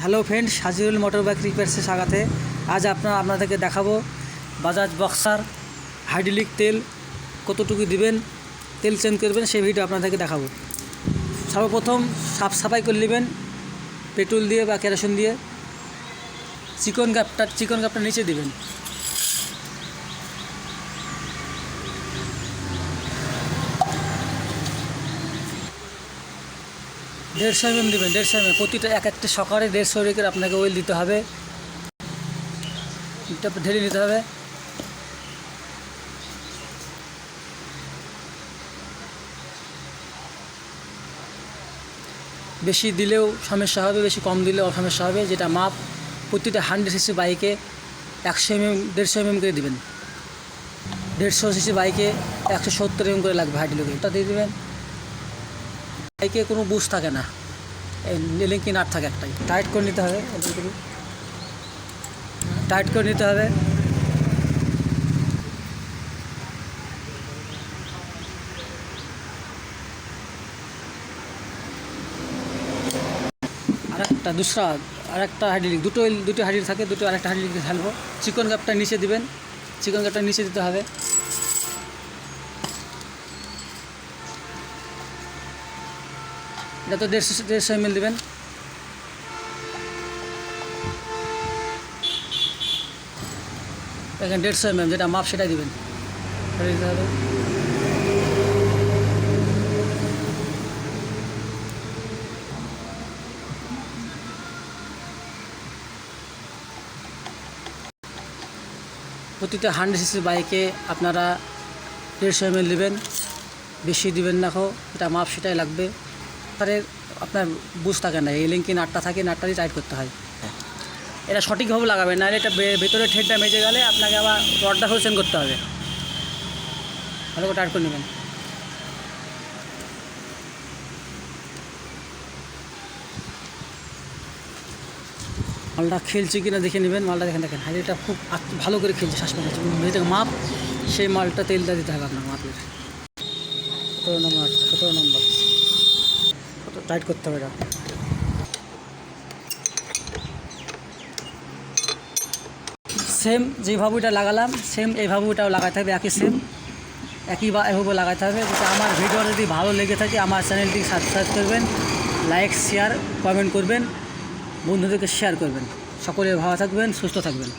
Hello friend, Sajiul motor bike রিপেয়ার্সে স্বাগতে। আজ আপনাদেরকে দেখাবো বাজাজ বক্সার হাইড্রোলিক তেল কতটুকু দিবেন, তেল চেঞ্জ করবেন, সেই ভিডিও আপনাদেরকে দেখাবো। সর্বপ্রথম সাফাই করে নেবেন পেট্রোল দিয়ে বা কেরোসিন দিয়ে। চিকন গ্যাপটা নিচে দিবেন। দেড়শো এমএম দেবেন, 150 এমএম। প্রতিটা একটা সকালে 150 করে আপনাকে অয়েল দিতে হবে, ঢেলে নিতে হবে। বেশি দিলেও সমস্যা হবে, বেশি কম দিলেও সমস্যা হবে। যেটা মাপ, প্রতিটা 100 সিসি বাইকে 100 এমএম 150 এমএম করে দেবেন। 150 সিসি বাইকে 170 এমএম করে লাগবে হাইড্রোলিক। ওটা দিয়ে দেবেন। বাইকে কোনো বুশ থাকে না, লিঙ্কি নাট থাকে একটাই। টাইট করে নিতে হবে, টাইট করে নিতে হবে। আরেকটা হাইড্রোলিক, দুটো হাইড্রোলিক থাকে, আরেকটা হাইড্রোলিক ঢালবো। চিকন গ্যাপটা নিচে দিবেন, চিকন গ্যাপটা নিচে দিতে হবে। এটা তো 150 এমএল দেবেন। এখানে 150 এমএম যেটা মাপ সেটাই দিবেন, দিতে হবে। প্রতিটা 100 সিসি বাইকে আপনারা 150 এমএল দেবেন, বেশি দিবেন না। এটা মাপ সেটাই লাগবে। তাহলে আপনার বুঝ থাকে না, এই লিঙ্কি নাটটা থাকে, নাটটা দিয়ে টাইট করতে হয়। এটা সঠিকভাবে লাগাবেন, নাহলে এটা ভেতরে ঠেটটা মেজে গেলে আপনাকে আবার রডটা চেঞ্জ করতে হবে। ভালো করে টাইট করে নেবেন। মালটা খেলছে কিনা দেখে নেবেন। মালটা দেখেন হাইড্রোলিকটা খুব ভালো করে খেলছে, শ্বাস পাচ্ছে। যেটা মাপ, সেই মালটা তেলটা দিতে হবে আপনার মাপের। 17 নম্বর টাইট করতে হবে। এটা সেম যেভাবে এটা লাগালাম, সেম এইভাবে এটাও লাগাতে হবে, এভাবে লাগাতে হবে। যেটা আমার ভিডিও যদি ভালো লেগে থাকে, আমার চ্যানেলটি সাবস্ক্রাইব করবেন, লাইক শেয়ার কমেন্ট করবেন, বন্ধুদেরকে শেয়ার করবেন। সকলে ভালো থাকবেন, সুস্থ থাকবেন।